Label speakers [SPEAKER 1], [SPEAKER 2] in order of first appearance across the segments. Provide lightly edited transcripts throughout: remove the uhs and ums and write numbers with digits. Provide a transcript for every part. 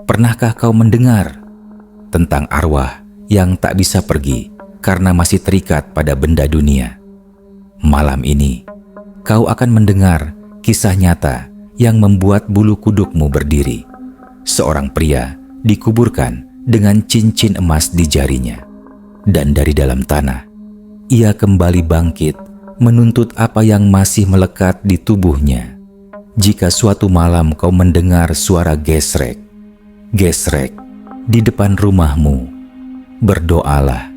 [SPEAKER 1] Pernahkah kau mendengar tentang arwah yang tak bisa pergi karena masih terikat pada benda dunia? Malam ini, kau akan mendengar kisah nyata yang membuat bulu kudukmu berdiri. Seorang pria dikuburkan dengan cincin emas di jarinya. Dan dari dalam tanah, ia kembali bangkit menuntut apa yang masih melekat di tubuhnya. Jika suatu malam kau mendengar suara gesrek di depan rumahmu, berdoalah,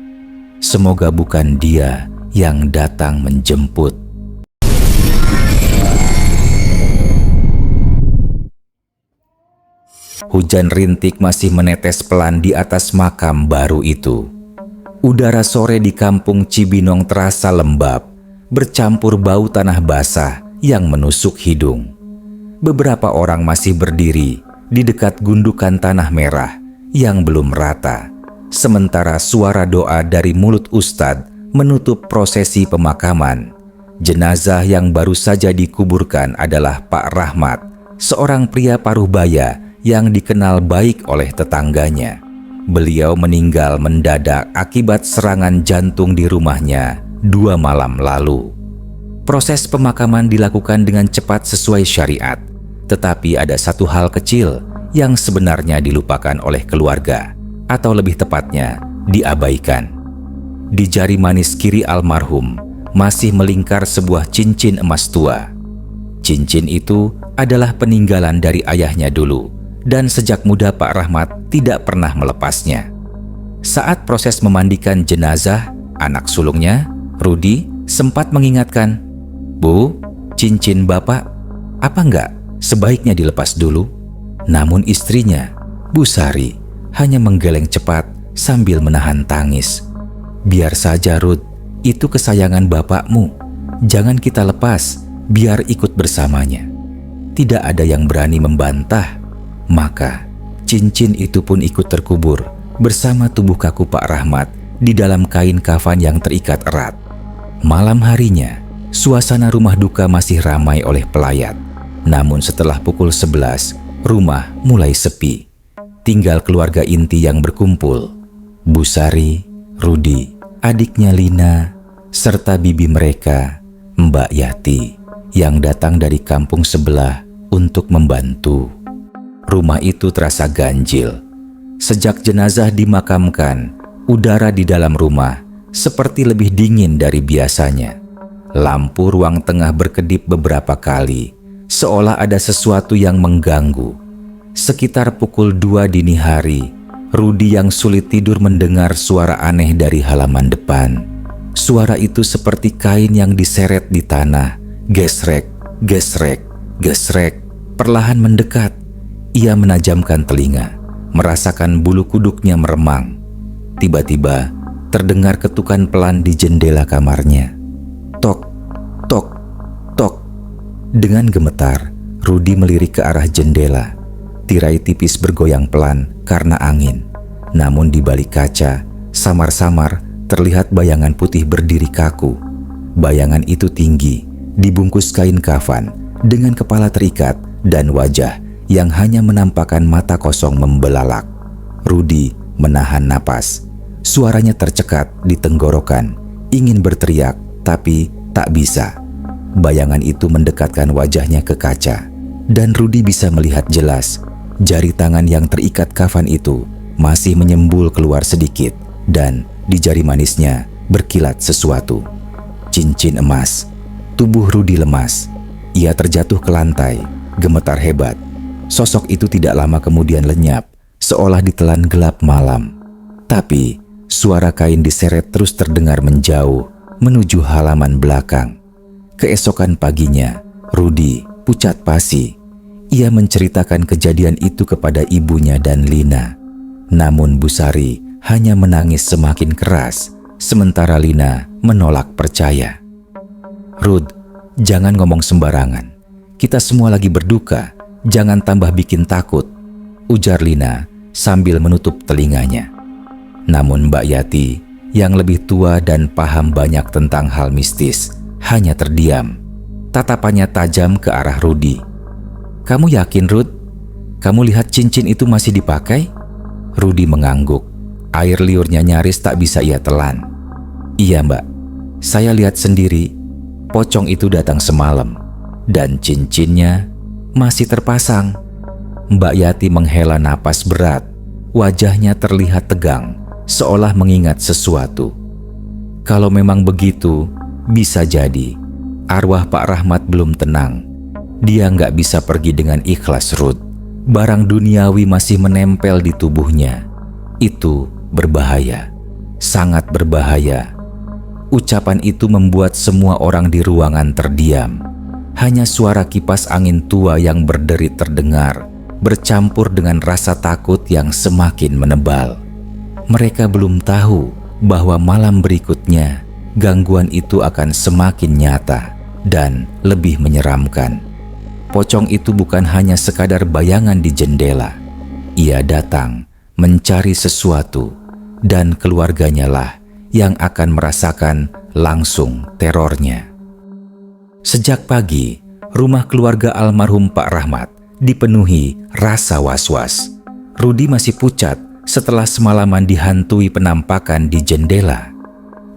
[SPEAKER 1] semoga bukan dia yang datang menjemput. Hujan rintik masih menetes pelan di atas makam baru itu. Udara sore di kampung Cibinong terasa lembab, bercampur bau tanah basah yang menusuk hidung. Beberapa orang masih berdiri di dekat gundukan tanah merah yang belum rata, sementara suara doa dari mulut ustadz menutup prosesi pemakaman. Jenazah yang baru saja dikuburkan adalah Pak Rahmat, seorang pria paruh baya yang dikenal baik oleh tetangganya. Beliau meninggal mendadak akibat serangan jantung di rumahnya 2 malam lalu. Proses pemakaman dilakukan dengan cepat sesuai syariat, tetapi ada satu hal kecil yang sebenarnya dilupakan oleh keluarga, atau lebih tepatnya diabaikan. Di jari manis kiri almarhum masih melingkar sebuah cincin emas tua. Cincin itu adalah peninggalan dari ayahnya dulu, dan sejak muda Pak Rahmat tidak pernah melepasnya. Saat proses memandikan jenazah, anak sulungnya, Rudi, sempat mengingatkan, "Bu, cincin Bapak, apa enggak sebaiknya dilepas dulu?" Namun istrinya, Bu Sari, hanya menggeleng cepat sambil menahan tangis. "Biar saja, Rud, itu kesayangan bapakmu. Jangan kita lepas, biar ikut bersamanya." Tidak ada yang berani membantah. Maka cincin itu pun ikut terkubur bersama tubuh kaku Pak Rahmat di dalam kain kafan yang terikat erat. Malam harinya, suasana rumah duka masih ramai oleh pelayat. Namun setelah pukul 11, rumah mulai sepi. Tinggal keluarga inti yang berkumpul. Bu Sari, Rudi, adiknya Lina, serta bibi mereka, Mbak Yati, yang datang dari kampung sebelah untuk membantu. Rumah itu terasa ganjil. Sejak jenazah dimakamkan, udara di dalam rumah seperti lebih dingin dari biasanya. Lampu ruang tengah berkedip beberapa kali, seolah ada sesuatu yang mengganggu. Sekitar pukul 2 dini hari, Rudi yang sulit tidur mendengar suara aneh dari halaman depan. Suara itu seperti kain yang diseret di tanah. Gesrek, gesrek, gesrek, perlahan mendekat. Ia menajamkan telinga, merasakan bulu kuduknya meremang. Tiba-tiba terdengar ketukan pelan di jendela kamarnya. Tok, tok, tok. Dengan gemetar, Rudi melirik ke arah jendela. Tirai tipis bergoyang pelan karena angin. Namun di balik kaca, samar-samar terlihat bayangan putih berdiri kaku. Bayangan itu tinggi, dibungkus kain kafan, dengan kepala terikat dan wajah yang hanya menampakkan mata kosong membelalak. Rudi menahan napas. Suaranya tercekat di tenggorokan, ingin berteriak tapi tak bisa. Bayangan itu mendekatkan wajahnya ke kaca, dan Rudi bisa melihat jelas jari tangan yang terikat kafan itu masih menyembul keluar sedikit, dan di jari manisnya berkilat sesuatu. Cincin emas. Tubuh Rudi lemas. Ia terjatuh ke lantai, gemetar hebat. Sosok itu tidak lama kemudian lenyap, seolah ditelan gelap malam. Tapi suara kain diseret terus terdengar menjauh menuju halaman belakang. Keesokan paginya, Rudi pucat pasi. Ia menceritakan kejadian itu kepada ibunya dan Lina. Namun Bu Sari hanya menangis semakin keras, sementara Lina menolak percaya. "Rud, jangan ngomong sembarangan. Kita semua lagi berduka. Jangan tambah bikin takut," ujar Lina sambil menutup telinganya. Namun Mbak Yati yang lebih tua dan paham banyak tentang hal mistis hanya terdiam. Tatapannya tajam ke arah Rudi. "Kamu yakin, Rud? Kamu lihat cincin itu masih dipakai? Rudi mengangguk. Air liurnya nyaris tak bisa ia telan. Iya mbak, saya lihat sendiri. Pocong itu datang semalam. Dan cincinnya masih terpasang. Mbak Yati menghela napas berat. Wajahnya terlihat tegang, seolah mengingat sesuatu. Kalau memang begitu, bisa jadi arwah Pak Rahmat belum tenang. Dia nggak bisa pergi dengan ikhlas, Rud. Barang duniawi masih menempel di tubuhnya. Itu berbahaya, sangat berbahaya. Ucapan itu membuat semua orang di ruangan terdiam. Hanya suara kipas angin tua yang berderit terdengar, bercampur dengan rasa takut yang semakin menebal. Mereka belum tahu bahwa malam berikutnya gangguan itu akan semakin nyata dan lebih menyeramkan. Pocong itu bukan hanya sekadar bayangan di jendela. Ia datang mencari sesuatu, dan keluarganya lah yang akan merasakan langsung terornya. Sejak pagi, rumah keluarga almarhum Pak Rahmat dipenuhi rasa was-was. Rudi masih pucat setelah semalaman dihantui penampakan di jendela.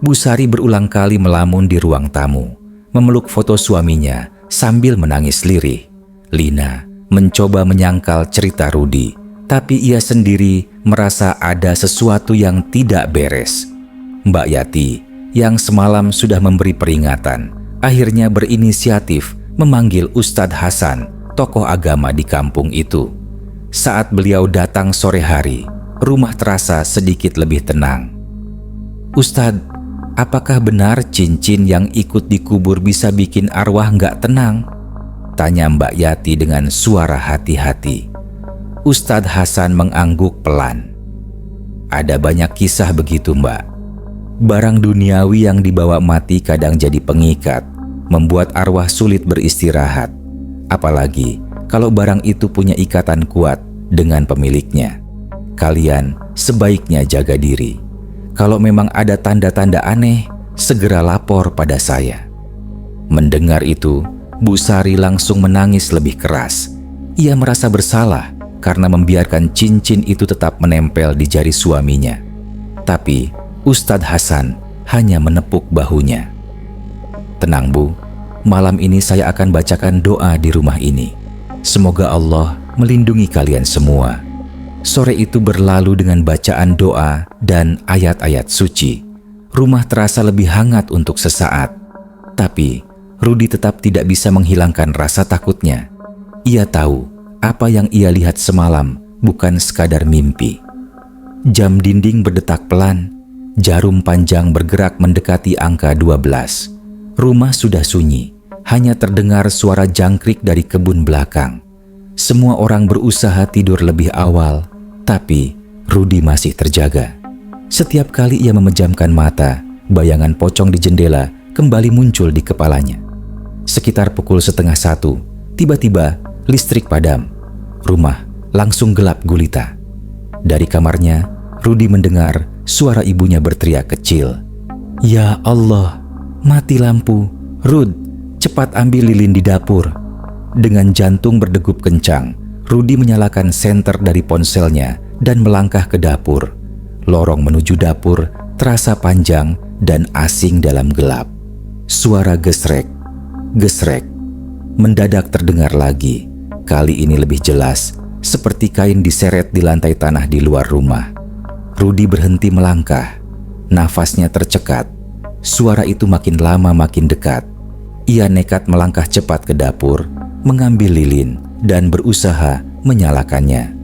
[SPEAKER 1] Bu Sari berulang kali melamun di ruang tamu, memeluk foto suaminya sambil menangis lirih. Lina mencoba menyangkal cerita Rudi, tapi ia sendiri merasa ada sesuatu yang tidak beres. Mbak Yati, yang semalam sudah memberi peringatan, akhirnya berinisiatif memanggil Ustadz Hasan, tokoh agama di kampung itu. Saat beliau datang sore hari, rumah terasa sedikit lebih tenang. Ustadz, apakah benar cincin yang ikut dikubur bisa bikin arwah nggak tenang? Tanya Mbak Yati dengan suara hati-hati. Ustadz Hasan mengangguk pelan. Ada banyak kisah begitu, Mbak. Barang duniawi yang dibawa mati kadang jadi pengikat, membuat arwah sulit beristirahat. Apalagi kalau barang itu punya ikatan kuat dengan pemiliknya. Kalian sebaiknya jaga diri. Kalau memang ada tanda-tanda aneh, segera lapor pada saya. Mendengar itu, Bu Sari langsung menangis lebih keras. Ia merasa bersalah karena membiarkan cincin itu tetap menempel di jari suaminya. Tapi Ustadz Hasan hanya menepuk bahunya. Tenang Bu, malam ini saya akan bacakan doa di rumah ini. Semoga Allah melindungi kalian semua. Sore itu berlalu dengan bacaan doa dan ayat-ayat suci. Rumah terasa lebih hangat untuk sesaat. Tapi Rudi tetap tidak bisa menghilangkan rasa takutnya. Ia tahu apa yang ia lihat semalam bukan sekadar mimpi. Jam dinding berdetak pelan. Jarum panjang bergerak mendekati angka 12. Rumah sudah sunyi. Hanya terdengar suara jangkrik dari kebun belakang. Semua orang berusaha tidur lebih awal, tapi Rudi masih terjaga. Setiap kali ia memejamkan mata, bayangan pocong di jendela kembali muncul di kepalanya. Sekitar pukul 12:30, tiba-tiba listrik padam. Rumah langsung gelap gulita. Dari kamarnya, Rudi mendengar suara ibunya berteriak kecil. Ya Allah, mati lampu. Rud, cepat ambil lilin di dapur. Dengan jantung berdegup kencang, Rudi menyalakan senter dari ponselnya dan melangkah ke dapur. Lorong menuju dapur terasa panjang dan asing dalam gelap. Suara gesrek, gesrek, mendadak terdengar lagi. Kali ini lebih jelas, seperti kain diseret di lantai tanah di luar rumah. Rudi berhenti melangkah. Nafasnya tercekat. Suara itu makin lama makin dekat. Ia nekat melangkah cepat ke dapur, mengambil lilin, dan berusaha menyalakannya.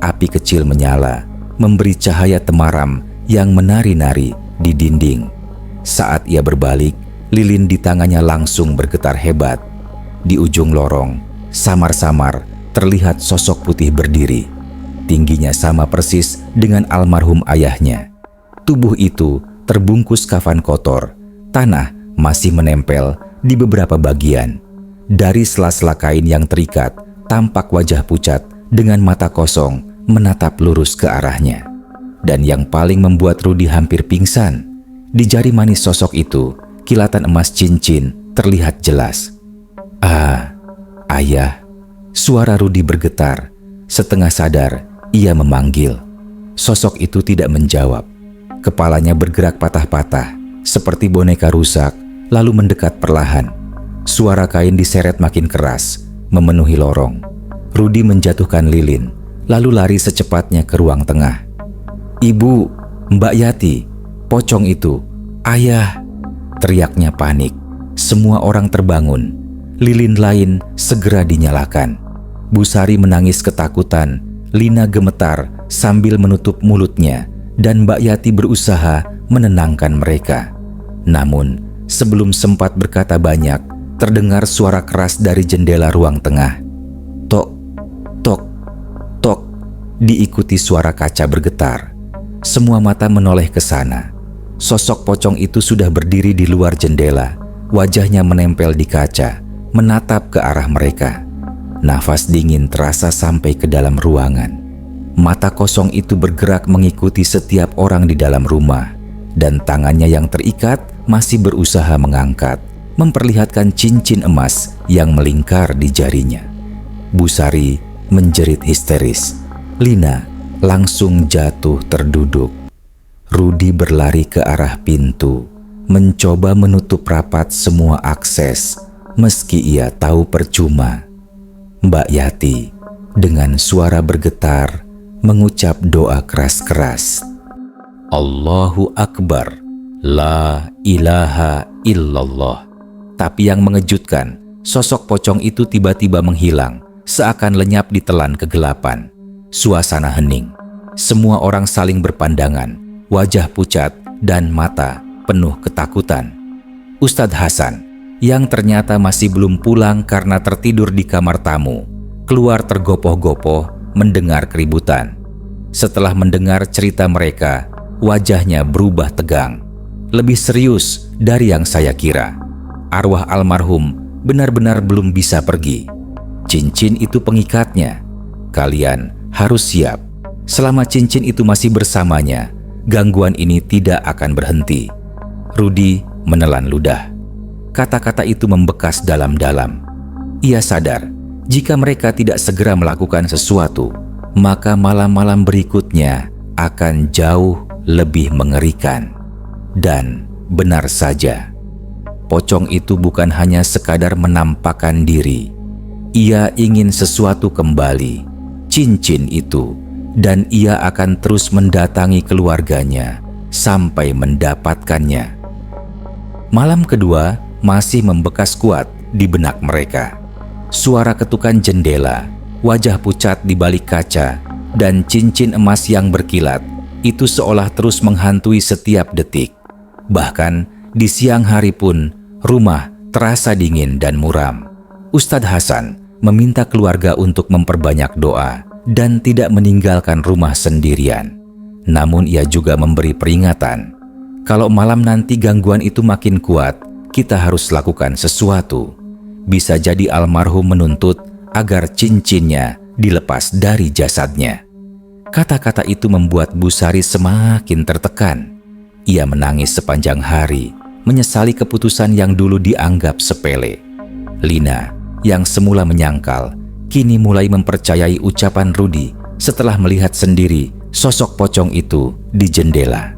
[SPEAKER 1] Api kecil menyala, memberi cahaya temaram yang menari-nari di dinding. Saat ia berbalik, lilin di tangannya langsung bergetar hebat. Di ujung lorong, samar-samar terlihat sosok putih berdiri. Tingginya sama persis dengan almarhum ayahnya. Tubuh itu terbungkus kafan kotor. Tanah masih menempel di beberapa bagian. Dari sela-sela kain yang terikat, tampak wajah pucat dengan mata kosong menatap lurus ke arahnya. Dan yang paling membuat Rudi hampir pingsan, di jari manis sosok itu, kilatan emas cincin terlihat jelas. Ah, ayah. Suara Rudi bergetar. Setengah sadar, ia memanggil. Sosok itu tidak menjawab. Kepalanya bergerak patah-patah, seperti boneka rusak, lalu mendekat perlahan. Suara kain diseret makin keras, memenuhi lorong. Rudi menjatuhkan lilin, lalu lari secepatnya ke ruang tengah. "Ibu, Mbak Yati, pocong itu, ayah!" teriaknya panik. Semua orang terbangun. Lilin lain segera dinyalakan. Busari menangis ketakutan. Lina gemetar sambil menutup mulutnya, dan Mbak Yati berusaha menenangkan mereka. Namun, sebelum sempat berkata banyak, terdengar suara keras dari jendela ruang tengah. Tok, tok, tok, diikuti suara kaca bergetar. Semua mata menoleh ke sana. Sosok pocong itu sudah berdiri di luar jendela. Wajahnya menempel di kaca, menatap ke arah mereka. Nafas dingin terasa sampai ke dalam ruangan. Mata kosong itu bergerak mengikuti setiap orang di dalam rumah, dan tangannya yang terikat masih berusaha mengangkat, memperlihatkan cincin emas yang melingkar di jarinya. Busari menjerit histeris. Lina langsung jatuh terduduk. Rudi berlari ke arah pintu, mencoba menutup rapat semua akses, meski ia tahu percuma. Mbak Yati dengan suara bergetar mengucap doa keras-keras. Allahu Akbar, la ilaha illallah. Tapi yang mengejutkan, sosok pocong itu tiba-tiba menghilang, seakan lenyap ditelan kegelapan. Suasana hening. Semua orang saling berpandangan, wajah pucat dan mata penuh ketakutan. Ustadz Hasan, yang ternyata masih belum pulang karena tertidur di kamar tamu, keluar tergopoh-gopoh mendengar keributan. Setelah mendengar cerita mereka, wajahnya berubah tegang. Lebih serius dari yang saya kira. Arwah almarhum benar-benar belum bisa pergi. Cincin itu pengikatnya. Kalian harus siap. Selama cincin itu masih bersamanya, gangguan ini tidak akan berhenti. Rudi menelan ludah. Kata-kata itu membekas dalam-dalam. Ia sadar, jika mereka tidak segera melakukan sesuatu, maka malam-malam berikutnya akan jauh lebih mengerikan. Dan benar saja, pocong itu bukan hanya sekadar menampakkan diri. Ia ingin sesuatu kembali, cincin itu, dan ia akan terus mendatangi keluarganya sampai mendapatkannya. Malam kedua masih membekas kuat di benak mereka. Suara ketukan jendela, wajah pucat di balik kaca, dan cincin emas yang berkilat itu seolah terus menghantui setiap detik. Bahkan di siang hari pun rumah terasa dingin dan muram. Ustadz Hasan meminta keluarga untuk memperbanyak doa dan tidak meninggalkan rumah sendirian. Namun ia juga memberi peringatan, kalau malam nanti gangguan itu makin kuat, kita harus lakukan sesuatu. Bisa jadi almarhum menuntut agar cincinnya dilepas dari jasadnya. Kata-kata itu membuat Busari semakin tertekan. Ia menangis sepanjang hari, menyesali keputusan yang dulu dianggap sepele. Lina, yang semula menyangkal, kini mulai mempercayai ucapan Rudi setelah melihat sendiri sosok pocong itu di jendela.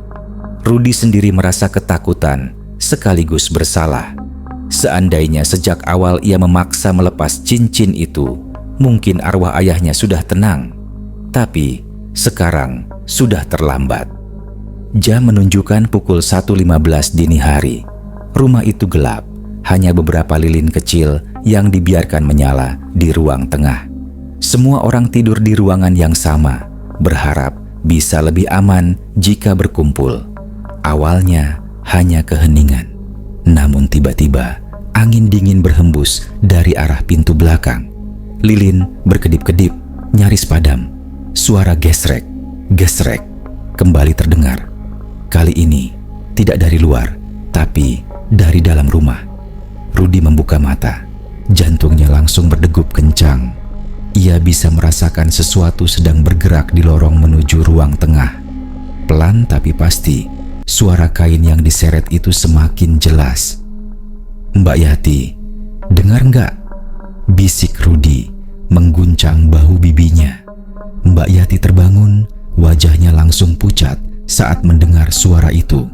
[SPEAKER 1] Rudi sendiri merasa ketakutan sekaligus bersalah. Seandainya sejak awal ia memaksa melepas cincin itu, mungkin arwah ayahnya sudah tenang. Tapi sekarang sudah terlambat. Jam menunjukkan pukul 1.15 dini hari. Rumah itu gelap, hanya beberapa lilin kecil yang dibiarkan menyala di ruang tengah. Semua orang tidur di ruangan yang sama, berharap bisa lebih aman jika berkumpul. Awalnya hanya keheningan, namun tiba-tiba angin dingin berhembus dari arah pintu belakang. Lilin berkedip-kedip, nyaris padam. Suara gesrek, gesrek kembali terdengar. Kali ini tidak dari luar, tapi dari dalam rumah. Rudi membuka mata, jantungnya langsung berdegup kencang. Ia bisa merasakan sesuatu sedang bergerak di lorong menuju ruang tengah. Pelan tapi pasti, suara kain yang diseret itu semakin jelas. "Mbak Yati, dengar nggak?" bisik Rudi mengguncang bahu bibinya.
[SPEAKER 2] Mbak Yati terbangun, wajahnya langsung pucat saat mendengar suara itu.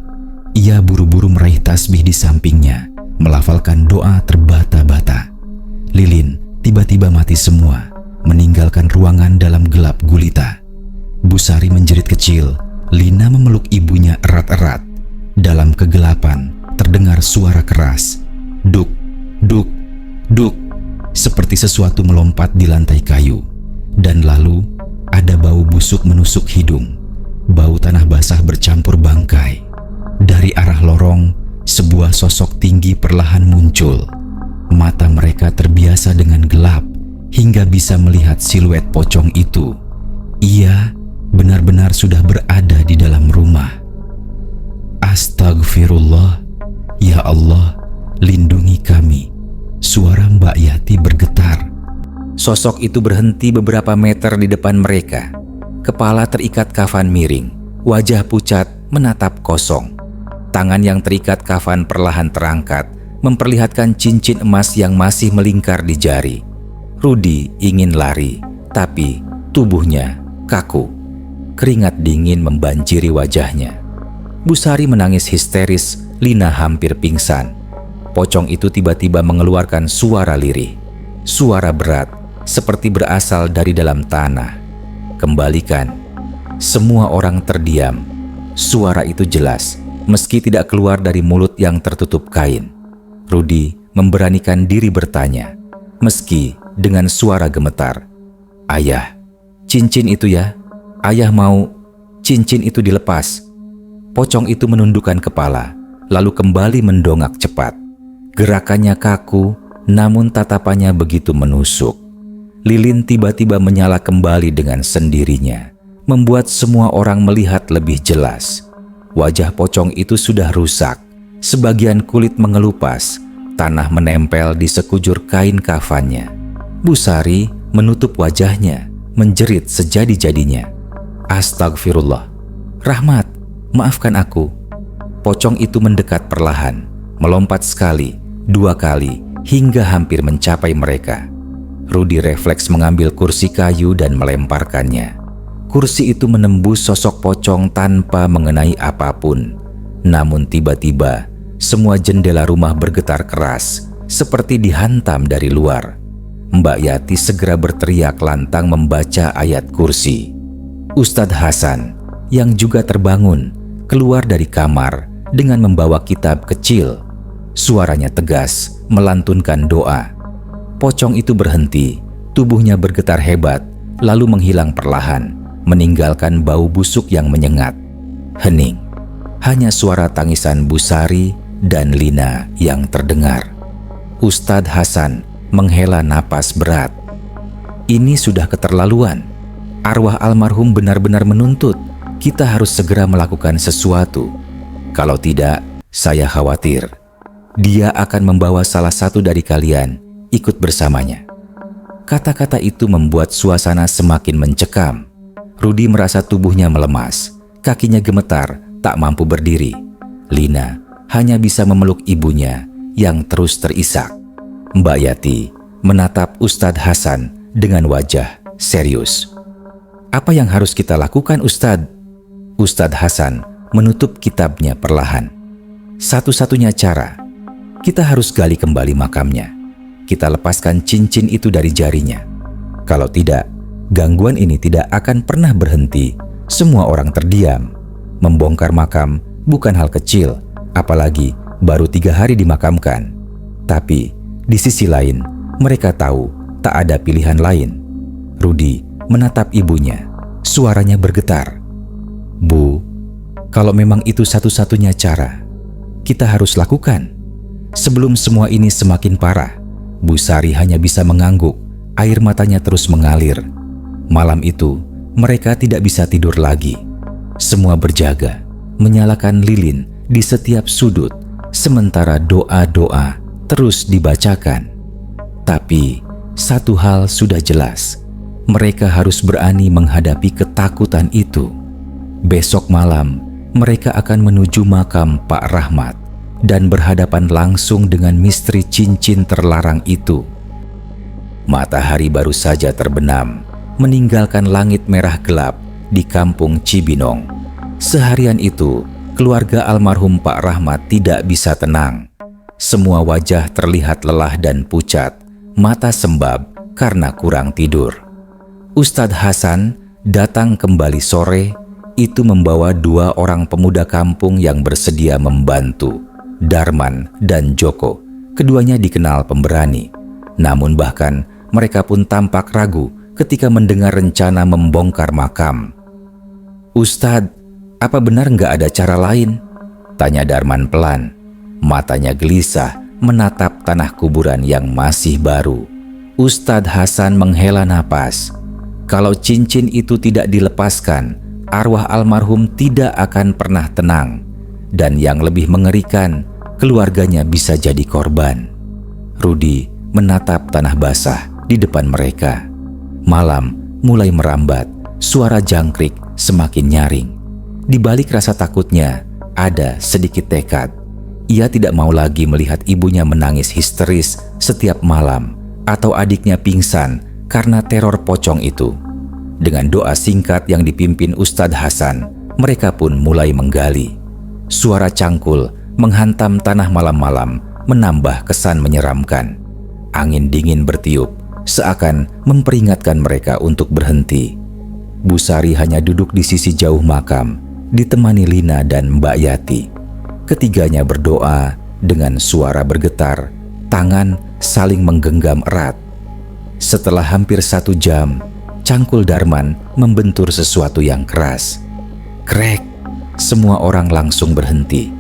[SPEAKER 2] Ia buru-buru meraih tasbih di sampingnya, melafalkan doa terbata-bata. Lilin tiba-tiba mati semua, meninggalkan ruangan dalam gelap gulita. Busari menjerit kecil, Lina memeluk ibunya erat-erat. Dalam kegelapan terdengar suara keras, duk, duk, duk, seperti sesuatu melompat di lantai kayu. Dan lalu ada bau busuk menusuk hidung, bau tanah basah bercampur bangkai. Dari arah lorong, sebuah sosok tinggi perlahan muncul. Mata mereka terbiasa dengan gelap hingga bisa melihat siluet pocong itu. Ia benar-benar sudah berada di dalam rumah. Astagfirullah, ya Allah, lindungi kami. Suara Mbak Yati bergetar.
[SPEAKER 1] Sosok itu berhenti beberapa meter di depan mereka. Kepala terikat kafan miring, wajah pucat menatap kosong. Tangan yang terikat kafan perlahan terangkat, memperlihatkan cincin emas yang masih melingkar di jari. Rudi ingin lari, tapi tubuhnya kaku. Keringat dingin membanjiri wajahnya. Busari menangis histeris, Lina hampir pingsan. Pocong itu tiba-tiba mengeluarkan suara lirih. Suara berat, seperti berasal dari dalam tanah. Kembalikan. Semua orang terdiam. Suara itu jelas, meski tidak keluar dari mulut yang tertutup kain. Rudi memberanikan diri bertanya, meski dengan suara gemetar. Ayah, cincin itu ya? Ayah mau cincin itu dilepas. Pocong itu menundukkan kepala, lalu kembali mendongak cepat. Gerakannya kaku, namun tatapannya begitu menusuk. Lilin tiba-tiba menyala kembali dengan sendirinya, membuat semua orang melihat lebih jelas. Wajah pocong itu sudah rusak, sebagian kulit mengelupas, tanah menempel di sekujur kain kafannya. Busari menutup wajahnya, menjerit sejadi-jadinya. Astagfirullah, Rahmat, maafkan aku. Pocong itu mendekat perlahan, melompat sekali, 2 kali, hingga hampir mencapai mereka. Rudi refleks mengambil kursi kayu dan melemparkannya. Kursi itu menembus sosok pocong tanpa mengenai apapun. Namun tiba-tiba, semua jendela rumah bergetar keras, seperti dihantam dari luar. Mbak Yati segera berteriak lantang membaca ayat kursi. Ustadz Hasan, yang juga terbangun, keluar dari kamar dengan membawa kitab kecil. Suaranya tegas, melantunkan doa. Pocong itu berhenti, tubuhnya bergetar hebat, lalu menghilang perlahan, meninggalkan bau busuk yang menyengat. Hening, hanya suara tangisan Busari dan Lina yang terdengar. Ustadz Hasan menghela napas berat. Ini sudah keterlaluan. Arwah almarhum benar-benar menuntut kita harus segera melakukan sesuatu. Kalau tidak, saya khawatir dia akan membawa salah satu dari kalian ikut bersamanya. Kata-kata itu membuat suasana semakin mencekam. Rudi merasa tubuhnya melemas, kakinya gemetar, tak mampu berdiri. Lina hanya bisa memeluk ibunya yang terus terisak. Mbak Yati menatap Ustadz Hasan dengan wajah serius. Apa yang harus kita lakukan, Ustadz? Ustadz Hasan menutup kitabnya perlahan. Satu-satunya cara, kita harus gali kembali makamnya. Kita lepaskan cincin itu dari jarinya. Kalau tidak, gangguan ini tidak akan pernah berhenti. Semua orang terdiam. Membongkar makam bukan hal kecil, apalagi baru 3 hari dimakamkan. Tapi di sisi lain, mereka tahu tak ada pilihan lain. Rudi menatap ibunya. Suaranya bergetar. Bu, kalau memang itu satu-satunya cara, kita harus lakukan. Sebelum semua ini semakin parah. Busari hanya bisa mengangguk, air matanya terus mengalir. Malam itu, mereka tidak bisa tidur lagi. Semua berjaga, menyalakan lilin di setiap sudut, sementara doa-doa terus dibacakan. Tapi, satu hal sudah jelas, mereka harus berani menghadapi ketakutan itu. Besok malam, mereka akan menuju makam Pak Rahmat dan berhadapan langsung dengan misteri cincin terlarang itu. Matahari baru saja terbenam, meninggalkan langit merah gelap di kampung Cibinong. Seharian itu, keluarga almarhum Pak Rahmat tidak bisa tenang. Semua wajah terlihat lelah dan pucat, mata sembab karena kurang tidur. Ustadz Hasan datang kembali sore, itu membawa 2 orang pemuda kampung yang bersedia membantu, Darman dan Joko. Keduanya dikenal pemberani, namun bahkan mereka pun tampak ragu ketika mendengar rencana membongkar makam. "Ustadz, apa benar nggak ada cara lain?" tanya Darman pelan. Matanya gelisah menatap tanah kuburan yang masih baru. Ustadz Hasan menghela napas. Kalau cincin itu tidak dilepaskan, arwah almarhum tidak akan pernah tenang. Dan yang lebih mengerikan, keluarganya bisa jadi korban. Rudi menatap tanah basah di depan mereka. Malam mulai merambat, suara jangkrik semakin nyaring. Di balik rasa takutnya, ada sedikit tekad. Ia tidak mau lagi melihat ibunya menangis histeris setiap malam atau adiknya pingsan karena teror pocong itu. Dengan doa singkat yang dipimpin Ustadz Hasan, mereka pun mulai menggali. Suara cangkul menghantam tanah malam-malam menambah kesan menyeramkan. Angin dingin bertiup, seakan memperingatkan mereka untuk berhenti. Bu Sari hanya duduk di sisi jauh makam, ditemani Lina dan Mbak Yati. Ketiganya berdoa dengan suara bergetar, tangan saling menggenggam erat. Setelah hampir 1 jam, cangkul Darman membentur sesuatu yang keras. Krek, semua orang langsung berhenti.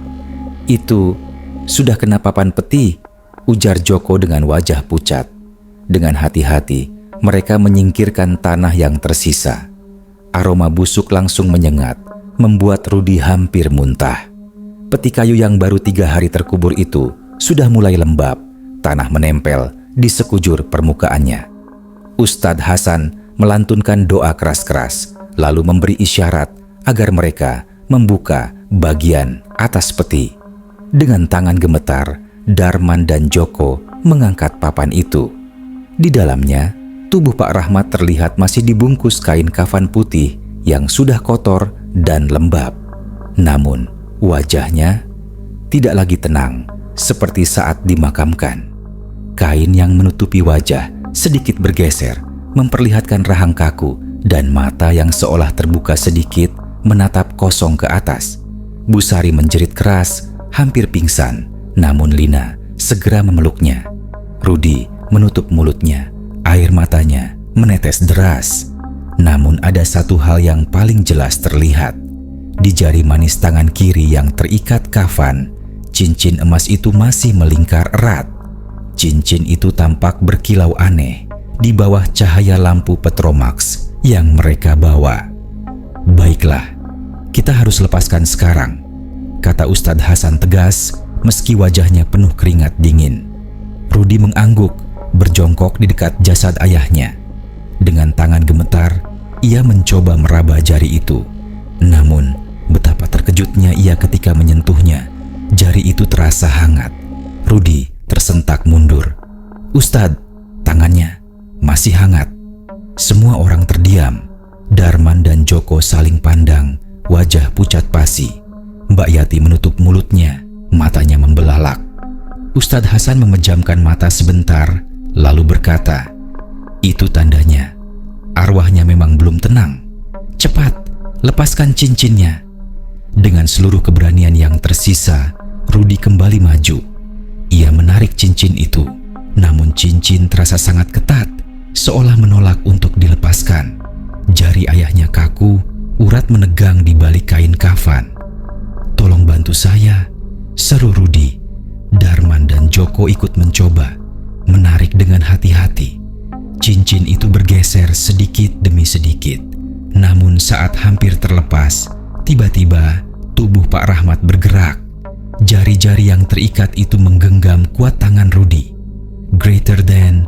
[SPEAKER 1] "Itu sudah kena papan peti," ujar Joko dengan wajah pucat. Dengan hati-hati, mereka menyingkirkan tanah yang tersisa. Aroma busuk langsung menyengat, membuat Rudi hampir muntah. Peti kayu yang baru 3 hari terkubur itu sudah mulai lembab, tanah menempel di sekujur permukaannya. Ustadz Hasan melantunkan doa keras-keras, lalu memberi isyarat agar mereka membuka bagian atas peti. Dengan tangan gemetar, Darman dan Joko mengangkat papan itu. Di dalamnya, tubuh Pak Rahmat terlihat masih dibungkus kain kafan putih yang sudah kotor dan lembab. Namun, wajahnya tidak lagi tenang seperti saat dimakamkan. Kain yang menutupi wajah sedikit bergeser, memperlihatkan rahang kaku dan mata yang seolah terbuka sedikit menatap kosong ke atas. Bu Sari menjerit keras, hampir pingsan, namun Lina segera memeluknya. Rudi menutup mulutnya, air matanya menetes deras. Namun ada satu hal yang paling jelas terlihat. Di jari manis tangan kiri yang terikat kafan, cincin emas itu masih melingkar erat. Cincin itu tampak berkilau aneh di bawah cahaya lampu Petromax yang mereka bawa. "Baiklah, kita harus lepaskan sekarang," kata Ustadz Hasan tegas meski wajahnya penuh keringat dingin. Rudi mengangguk, berjongkok di dekat jasad ayahnya. Dengan tangan gemetar, ia mencoba meraba jari itu. Namun, betapa terkejutnya ia ketika menyentuhnya. Jari itu terasa hangat. Rudi tersentak mundur. "Ustadz, tangannya masih hangat." Semua orang terdiam. Darman dan Joko saling pandang, wajah pucat pasi. Mbak Yati menutup mulutnya, matanya membelalak. Ustadz Hasan memejamkan mata sebentar, lalu berkata, "Itu tandanya arwahnya memang belum tenang. Cepat, lepaskan cincinnya." Dengan seluruh keberanian yang tersisa, Rudi kembali maju. Ia menarik cincin itu, namun cincin terasa sangat ketat, seolah menolak untuk dilepaskan. Jari ayahnya kaku, urat menegang di balik kain kafan. "Tolong bantu saya," seru Rudi. Darman dan Joko ikut mencoba, menarik dengan hati-hati. Cincin itu bergeser sedikit demi sedikit. Namun saat hampir terlepas, tiba-tiba tubuh Pak Rahmat bergerak. Jari-jari yang terikat itu menggenggam kuat tangan Rudi. "Greater than..."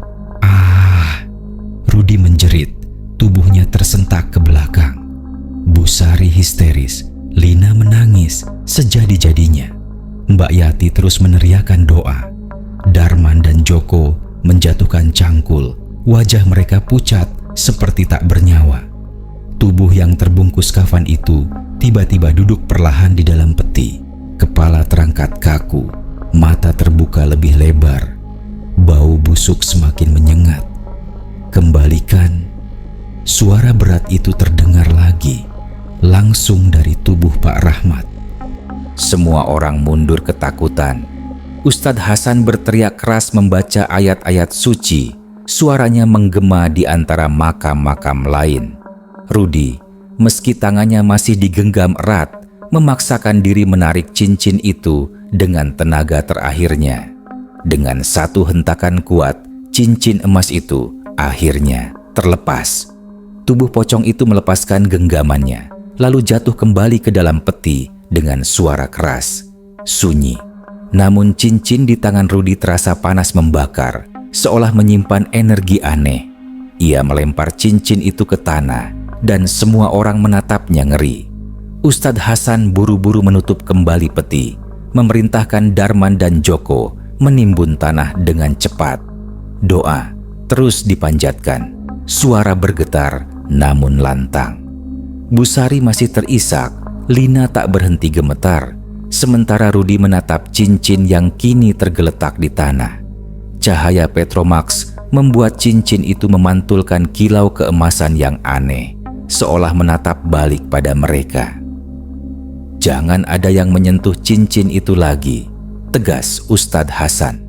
[SPEAKER 1] Rudi menjerit, tubuhnya tersentak ke belakang. Bu Sari histeris, Lina menangis sejadi-jadinya. Mbak Yati terus meneriakkan doa. Darman dan Joko menjatuhkan cangkul, wajah mereka pucat
[SPEAKER 2] seperti tak bernyawa. Tubuh yang terbungkus kafan itu tiba-tiba duduk perlahan di dalam peti. Kepala terangkat kaku, mata terbuka lebih lebar. Bau busuk semakin menyengat. "Kembalikan." Suara berat itu terdengar lagi, langsung dari tubuh Pak Rahmat.
[SPEAKER 1] Semua orang mundur ketakutan. Ustadz Hasan berteriak keras membaca ayat-ayat suci. Suaranya menggema di antara makam-makam lain. Rudi, meski tangannya masih digenggam erat, memaksakan diri menarik cincin itu dengan tenaga terakhirnya. Dengan satu hentakan kuat, cincin emas itu akhirnya terlepas. Tubuh pocong itu melepaskan genggamannya, lalu jatuh kembali ke dalam peti dengan suara keras. Sunyi. Namun cincin di tangan Rudi terasa panas membakar, seolah menyimpan energi aneh. Ia melempar cincin itu ke tanah, dan semua orang menatapnya ngeri. Ustadz Hasan buru-buru menutup kembali peti, memerintahkan Darman dan Joko menimbun tanah dengan cepat. Doa terus dipanjatkan. Suara bergetar namun lantang. Busari masih terisak, Lina tak berhenti gemetar, sementara Rudi menatap cincin yang kini tergeletak di tanah. Cahaya Petromax membuat cincin itu memantulkan kilau keemasan yang aneh, seolah menatap balik pada mereka. "Jangan ada yang menyentuh cincin itu lagi," tegas Ustadz Hasan.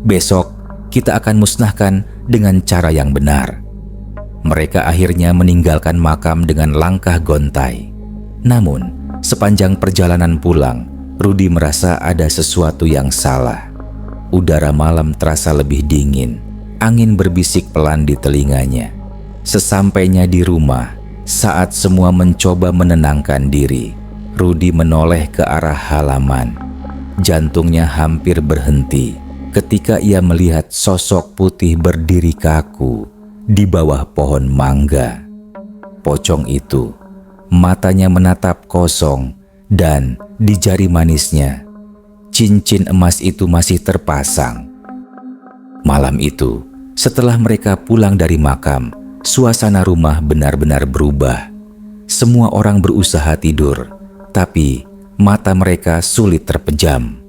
[SPEAKER 1] "Besok kita akan musnahkan dengan cara yang benar." Mereka akhirnya meninggalkan makam dengan langkah gontai. Namun, sepanjang perjalanan pulang, Rudi merasa ada sesuatu yang salah. Udara malam terasa lebih dingin. Angin berbisik pelan di telinganya. Sesampainya di rumah, saat semua mencoba menenangkan diri, Rudi menoleh ke arah halaman. Jantungnya hampir berhenti ketika ia melihat sosok putih berdiri kaku di bawah pohon mangga. Pocong itu, matanya menatap kosong, dan di jari manisnya, cincin emas itu masih terpasang. Malam itu, setelah mereka pulang dari makam, suasana rumah benar-benar berubah. Semua orang berusaha tidur, tapi mata mereka sulit terpejam.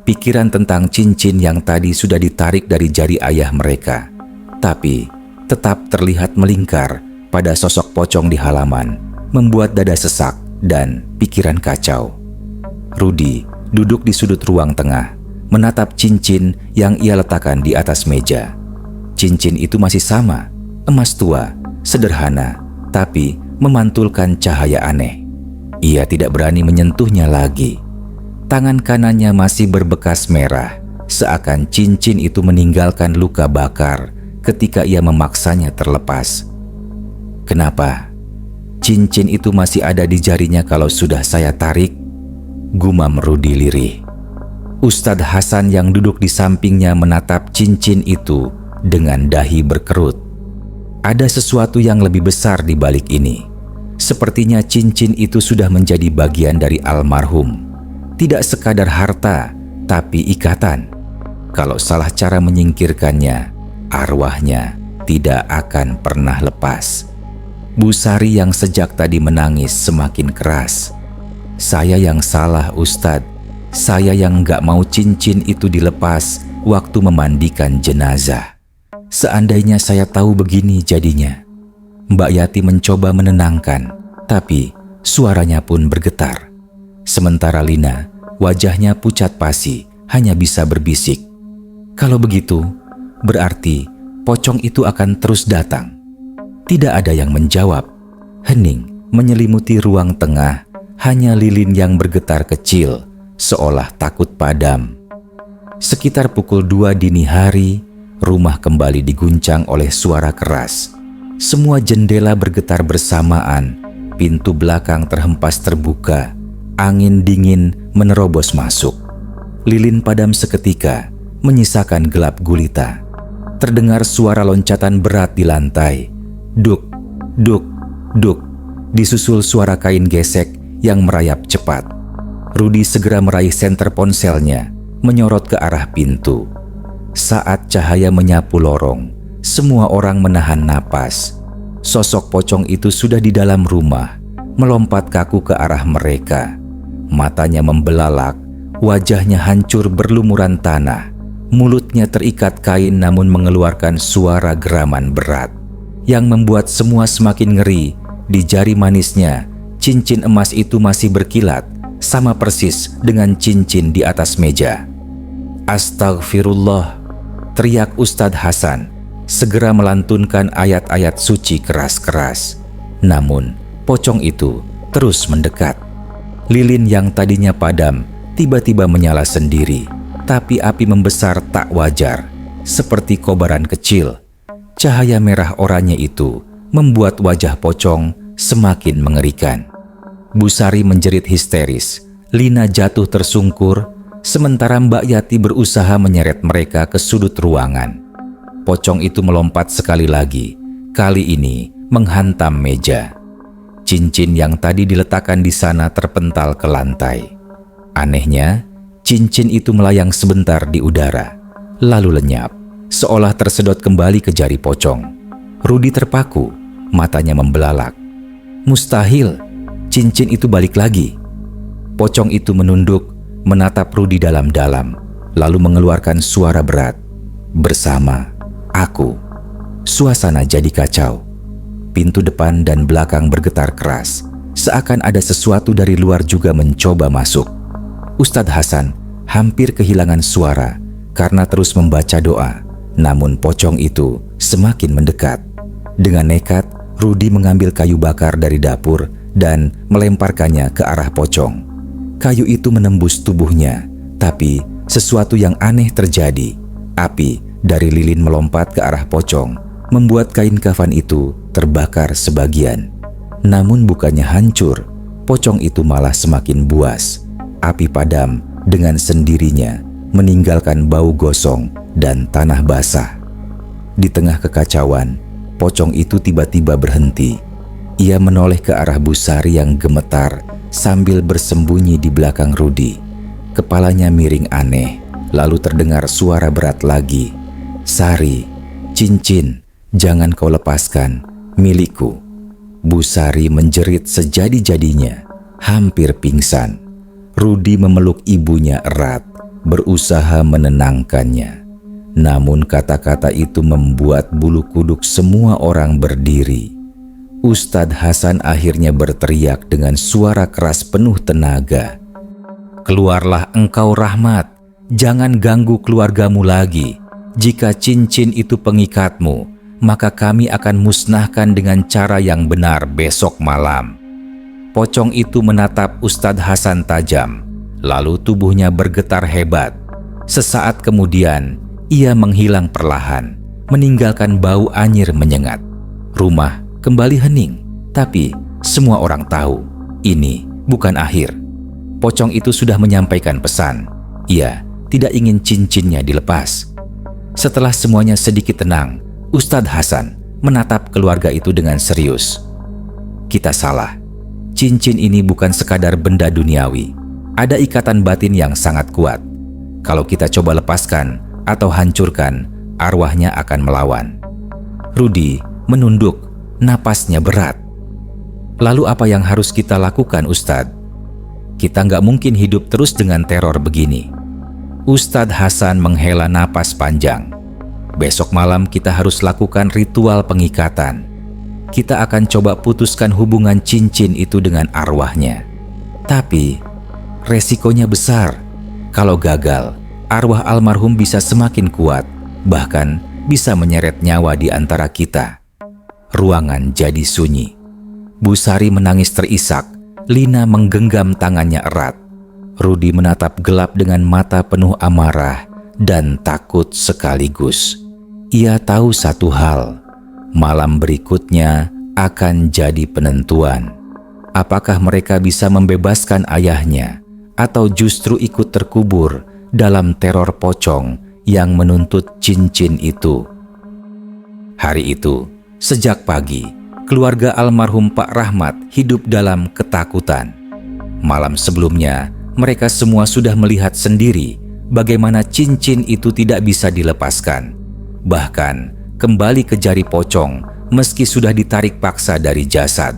[SPEAKER 1] Pikiran tentang cincin yang tadi sudah ditarik dari jari ayah mereka, tapi tetap terlihat melingkar pada sosok pocong di halaman, membuat dada sesak dan pikiran kacau. Rudi duduk di sudut ruang tengah, menatap cincin yang ia letakkan di atas meja. Cincin itu masih sama, emas tua, sederhana, tapi memantulkan cahaya aneh. Ia tidak berani menyentuhnya lagi. Tangan kanannya masih berbekas merah, seakan cincin itu meninggalkan luka bakar ketika ia memaksanya terlepas. "Kenapa? Cincin itu masih ada di jarinya kalau sudah saya tarik?" gumam Rudi lirih. Ustadz Hasan yang duduk di sampingnya menatap cincin itu dengan dahi berkerut. Ada sesuatu yang lebih besar di balik ini. Sepertinya cincin itu sudah menjadi bagian dari almarhum. Tidak sekadar harta, tapi ikatan. Kalau salah cara menyingkirkannya, arwahnya tidak akan pernah lepas. Busari yang sejak tadi menangis semakin keras. "Saya yang salah, Ustadz. Saya yang gak mau cincin itu dilepas waktu memandikan jenazah. Seandainya saya tahu begini jadinya." Mbak Yati mencoba menenangkan, tapi suaranya pun bergetar. Sementara Lina, wajahnya pucat pasi, hanya bisa berbisik, "Kalau begitu, berarti pocong itu akan terus datang." Tidak ada yang menjawab. Hening menyelimuti ruang tengah, hanya lilin yang bergetar kecil, seolah takut padam. Sekitar pukul 2 dini hari, rumah kembali diguncang oleh suara keras. Semua jendela bergetar bersamaan, pintu belakang terhempas terbuka, angin dingin menerobos masuk. Lilin padam seketika, menyisakan gelap gulita. Terdengar suara loncatan berat di lantai. Duk, duk, duk, disusul suara kain gesek yang merayap cepat. Rudi segera meraih senter ponselnya, menyorot ke arah pintu. Saat cahaya menyapu lorong, semua orang menahan napas. sosok pocong itu sudah di dalam rumah, melompat kaku ke arah mereka. Matanya membelalak, wajahnya hancur berlumuran tanah. Mulutnya terikat kain namun mengeluarkan suara geraman berat yang membuat semua semakin ngeri. Di jari manisnya, cincin emas itu masih berkilat, sama persis dengan cincin di atas meja. "Astagfirullah," teriak Ustadz Hasan, segera melantunkan ayat-ayat suci keras-keras. Namun, pocong itu terus mendekat. Lilin yang tadinya padam tiba-tiba menyala sendiri, tapi api membesar tak wajar, seperti kobaran kecil. Cahaya merah oranye itu membuat wajah pocong semakin mengerikan. Bu Sari menjerit histeris, Lina jatuh tersungkur, sementara Mbak Yati berusaha menyeret mereka ke sudut ruangan. Pocong itu melompat sekali lagi, kali ini menghantam meja. Cincin yang tadi diletakkan di sana terpental ke lantai. Anehnya, cincin itu melayang sebentar di udara, lalu lenyap, seolah tersedot kembali ke jari pocong. Rudi terpaku, matanya membelalak. Mustahil, cincin itu balik lagi. Pocong itu menunduk, menatap Rudi dalam-dalam, lalu mengeluarkan suara berat. "Bersama aku." Suasana jadi kacau. Pintu depan dan belakang bergetar keras, seakan ada sesuatu dari luar juga mencoba masuk. Ustadz Hasan hampir kehilangan suara karena terus membaca doa, namun pocong itu semakin mendekat. Dengan nekat, Rudi mengambil kayu bakar dari dapur dan melemparkannya ke arah pocong. Kayu itu menembus tubuhnya, tapi sesuatu yang aneh terjadi. Api dari lilin melompat ke arah pocong, membuat kain kafan itu terbakar sebagian. Namun bukannya hancur, pocong itu malah semakin buas. Api padam dengan sendirinya, meninggalkan bau gosong dan tanah basah. Di tengah kekacauan, pocong itu tiba-tiba berhenti. Ia menoleh ke arah Bu Sari yang gemetar sambil bersembunyi di belakang Rudi. Kepalanya miring aneh, lalu terdengar suara berat lagi. "Sari, cincin, jangan kau lepaskan, milikku." Bu Sari menjerit sejadi-jadinya, hampir pingsan. Rudi memeluk ibunya erat, berusaha menenangkannya. Namun kata-kata itu membuat bulu kuduk semua orang berdiri. Ustadz Hasan akhirnya berteriak dengan suara keras penuh tenaga. "Keluarlah engkau Rahmat, jangan ganggu keluargamu lagi. Jika cincin itu pengikatmu, maka kami akan musnahkan dengan cara yang benar besok malam." Pocong itu menatap Ustadz Hasan tajam, lalu tubuhnya bergetar hebat. Sesaat kemudian, ia menghilang perlahan, meninggalkan bau anyir menyengat. Rumah kembali hening, tapi semua orang tahu ini bukan akhir. Pocong itu sudah menyampaikan pesan. Ia tidak ingin cincinnya dilepas. Setelah semuanya sedikit tenang, Ustadz Hasan menatap keluarga itu dengan serius. "Kita salah. Cincin ini bukan sekadar benda duniawi. Ada ikatan batin yang sangat kuat. Kalau kita coba lepaskan atau hancurkan, arwahnya akan melawan." Rudi menunduk, napasnya berat. "Lalu apa yang harus kita lakukan, Ustadz? Kita nggak mungkin hidup terus dengan teror begini." Ustadz Hasan menghela napas panjang. "Besok malam kita harus lakukan ritual pengikatan. Kita akan coba putuskan hubungan cincin itu dengan arwahnya. Tapi resikonya besar. Kalau gagal, arwah almarhum bisa semakin kuat, bahkan bisa menyeret nyawa di antara kita." Ruangan jadi sunyi. Bu Sari menangis terisak. Lina menggenggam tangannya erat. Rudi menatap gelap dengan mata penuh amarah dan takut sekaligus. Ia tahu satu hal, malam berikutnya akan jadi penentuan. Apakah mereka bisa membebaskan ayahnya atau justru ikut terkubur dalam teror pocong yang menuntut cincin itu? Hari itu, sejak pagi, keluarga almarhum Pak Rahmat hidup dalam ketakutan. Malam sebelumnya, mereka semua sudah melihat sendiri bagaimana cincin itu tidak bisa dilepaskan. Bahkan, kembali ke jari pocong meski sudah ditarik paksa dari jasad.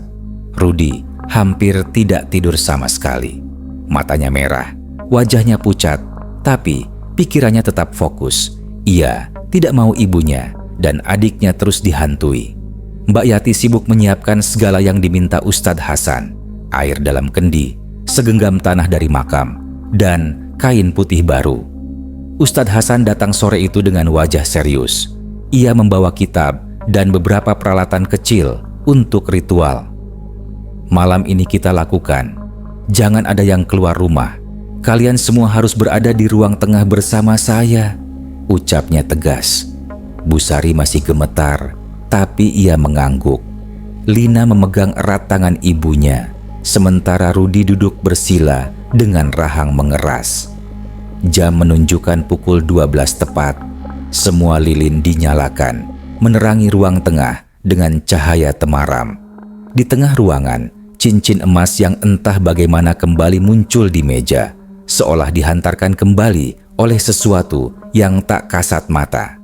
[SPEAKER 1] Rudy hampir tidak tidur sama sekali. Matanya merah, wajahnya pucat, tapi pikirannya tetap fokus. Ia tidak mau ibunya dan adiknya terus dihantui. Mbak Yati sibuk menyiapkan segala yang diminta Ustadz Hasan. Air dalam kendi, segenggam tanah dari makam, dan kain putih baru. Ustadz Hasan datang sore itu dengan wajah serius. Ia membawa kitab dan beberapa peralatan kecil untuk ritual. Malam ini kita lakukan. Jangan ada yang keluar rumah. Kalian semua harus berada di ruang tengah bersama saya, ucapnya tegas. Bu Sari masih gemetar, tapi ia mengangguk. Lina memegang erat tangan ibunya, sementara Rudy duduk bersila dengan rahang mengeras. Jam menunjukkan pukul 12 tepat. Semua lilin dinyalakan, menerangi ruang tengah dengan cahaya temaram. Di tengah ruangan, cincin emas yang entah bagaimana kembali muncul di meja, seolah dihantarkan kembali oleh sesuatu yang tak kasat mata.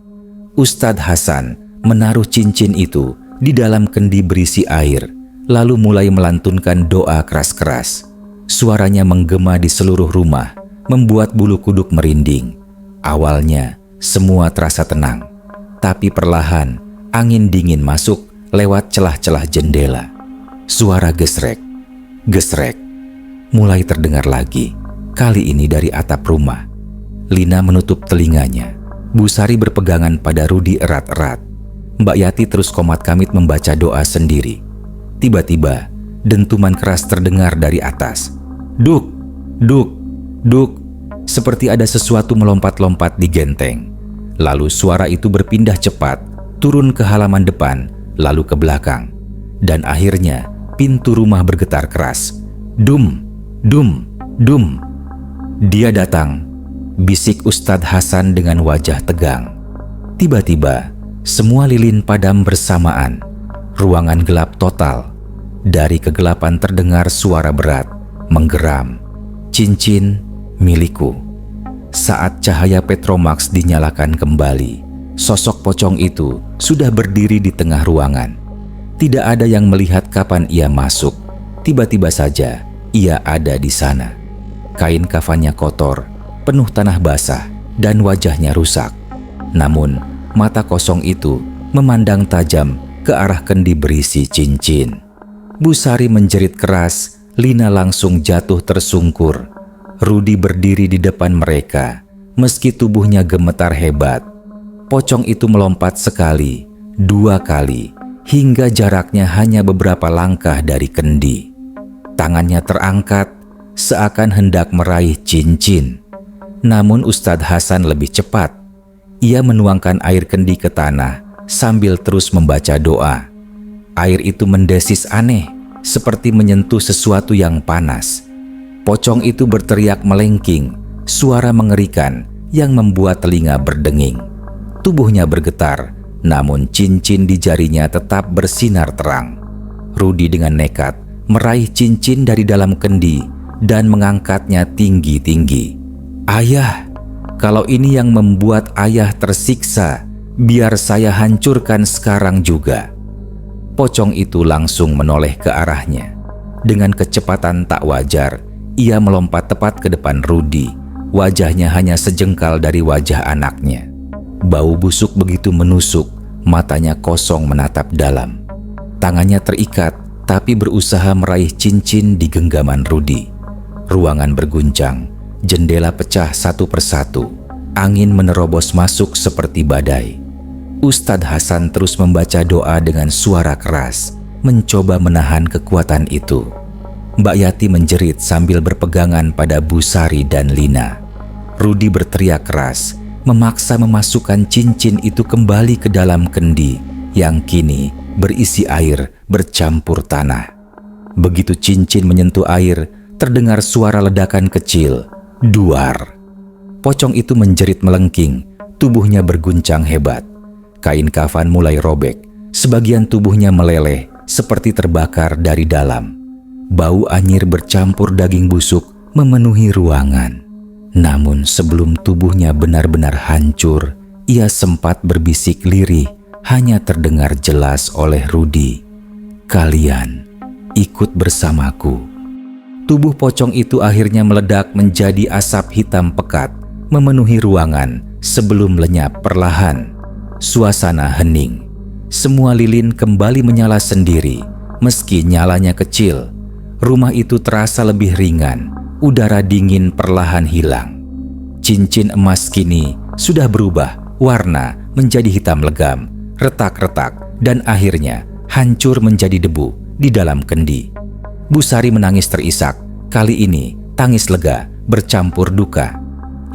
[SPEAKER 1] Ustadz Hasan menaruh cincin itu di dalam kendi berisi air, lalu mulai melantunkan doa keras-keras. Suaranya menggema di seluruh rumah, membuat bulu kuduk merinding. Awalnya, semua terasa tenang, tapi perlahan angin dingin masuk lewat celah-celah jendela. Suara gesrek, gesrek, mulai terdengar lagi, kali ini dari atap rumah. Lina menutup telinganya. Bu Sari berpegangan pada Rudy erat-erat. Mbak Yati terus komat-kamit membaca doa sendiri. Tiba-tiba, dentuman keras terdengar dari atas. Duk, duk, duk, seperti ada sesuatu melompat-lompat di genteng. Lalu suara itu berpindah cepat, turun ke halaman depan, lalu ke belakang. Dan akhirnya, pintu rumah bergetar keras. Dum, dum, dum. Dia datang, bisik Ustadz Hasan dengan wajah tegang. Tiba-tiba, semua lilin padam bersamaan. Ruangan gelap total. Dari kegelapan terdengar suara berat, menggeram. Cincin milikku. Saat cahaya Petromax dinyalakan kembali, sosok pocong itu sudah berdiri di tengah ruangan. Tidak ada yang melihat kapan ia masuk. Tiba-tiba saja ia ada di sana. Kain kafannya kotor, penuh tanah basah, dan wajahnya rusak. Namun, mata kosong itu memandang tajam ke arah kendi berisi cincin. Bu Sari menjerit keras, Lina langsung jatuh tersungkur. Rudy berdiri di depan mereka, meski tubuhnya gemetar hebat. Pocong itu melompat sekali, dua kali, hingga jaraknya hanya beberapa langkah dari kendi. Tangannya terangkat, seakan hendak meraih cincin. Namun Ustadz Hasan lebih cepat. Ia menuangkan air kendi ke tanah sambil terus membaca doa. Air itu mendesis aneh, seperti menyentuh sesuatu yang panas. Pocong itu berteriak melengking, suara mengerikan yang membuat telinga berdenging. Tubuhnya bergetar, namun cincin di jarinya tetap bersinar terang. Rudy dengan nekat meraih cincin dari dalam kendi dan mengangkatnya tinggi-tinggi. Ayah, kalau ini yang membuat ayah tersiksa, biar saya hancurkan sekarang juga. Pocong itu langsung menoleh ke arahnya. Dengan kecepatan tak wajar, ia melompat tepat ke depan Rudy. Wajahnya hanya sejengkal dari wajah anaknya. Bau busuk begitu menusuk, matanya kosong menatap dalam. Tangannya terikat, tapi berusaha meraih cincin di genggaman Rudy. Ruangan berguncang, jendela pecah satu persatu. Angin menerobos masuk seperti badai. Ustadz Hasan terus membaca doa dengan suara keras, mencoba menahan kekuatan itu. Mbak Yati menjerit sambil berpegangan pada Bu Sari dan Lina. Rudy berteriak keras, memaksa memasukkan cincin itu kembali ke dalam kendi yang kini berisi air bercampur tanah. Begitu cincin menyentuh air, terdengar suara ledakan kecil, duar. Pocong itu menjerit melengking, tubuhnya berguncang hebat. Kain kafan mulai robek, sebagian tubuhnya meleleh seperti terbakar dari dalam. Bau anyir bercampur daging busuk memenuhi ruangan. Namun sebelum tubuhnya benar-benar hancur, ia sempat berbisik lirih hanya terdengar jelas oleh Rudi. "Kalian ikut bersamaku." Tubuh pocong itu akhirnya meledak menjadi asap hitam pekat, memenuhi ruangan sebelum lenyap perlahan. Suasana hening. Semua lilin kembali menyala sendiri, meski nyalanya kecil. Rumah itu terasa lebih ringan, udara dingin perlahan hilang. Cincin emas kini sudah berubah warna menjadi hitam legam, retak-retak, dan akhirnya hancur menjadi debu di dalam kendi. Bu Sari menangis terisak. Kali ini tangis lega bercampur duka.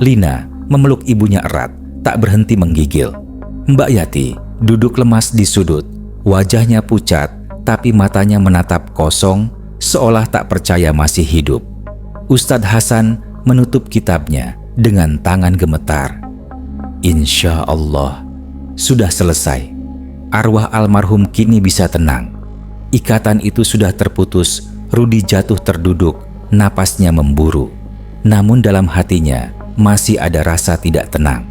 [SPEAKER 1] Lina memeluk ibunya erat, tak berhenti menggigil. Mbak Yati duduk lemas di sudut, wajahnya pucat, tapi matanya menatap kosong, seolah tak percaya masih hidup. Ustadz Hasan menutup kitabnya dengan tangan gemetar. "Insya Allah, sudah selesai. Arwah almarhum kini bisa tenang." Ikatan itu sudah terputus. Rudi jatuh terduduk, napasnya memburu. Namun dalam hatinya masih ada rasa tidak tenang.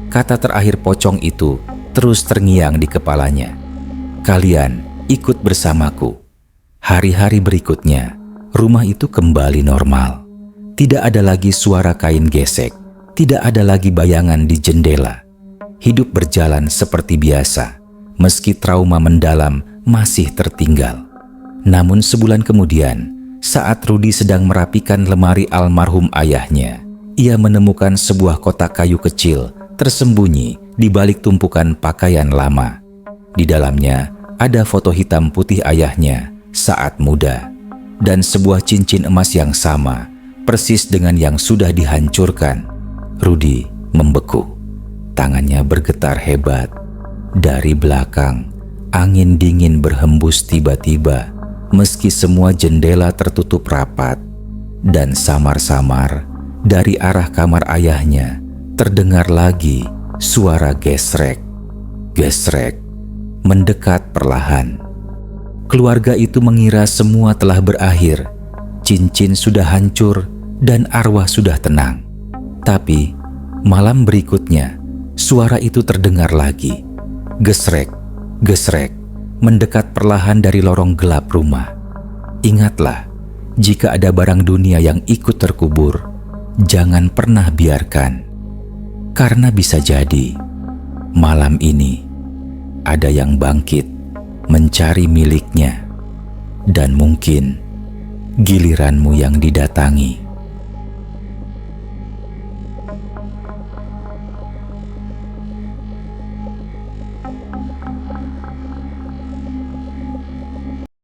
[SPEAKER 1] Kata terakhir pocong itu terus terngiang di kepalanya. "Kalian ikut bersamaku." Hari-hari berikutnya, rumah itu kembali normal. Tidak ada lagi suara kain gesek, tidak ada lagi bayangan di jendela. Hidup berjalan seperti biasa, meski trauma mendalam masih tertinggal. Namun sebulan kemudian, saat Rudi sedang merapikan lemari almarhum ayahnya, ia menemukan sebuah kotak kayu kecil tersembunyi di balik tumpukan pakaian lama. Di dalamnya ada foto hitam putih ayahnya saat muda, dan sebuah cincin emas yang sama, persis dengan yang sudah dihancurkan. Rudi membeku. Tangannya bergetar hebat. Dari belakang, angin dingin berhembus tiba-tiba, meski semua jendela tertutup rapat. Dan samar-samar, dari arah kamar ayahnya, terdengar lagi suara gesrek. Gesrek mendekat perlahan. Keluarga itu mengira semua telah berakhir. Cincin sudah hancur dan arwah sudah tenang. Tapi malam berikutnya, suara itu terdengar lagi. Gesrek, gesrek, mendekat perlahan dari lorong gelap rumah. Ingatlah, jika ada barang dunia yang ikut terkubur, jangan pernah biarkan. Karena bisa jadi, malam ini ada yang bangkit mencari miliknya, dan mungkin giliranmu yang didatangi.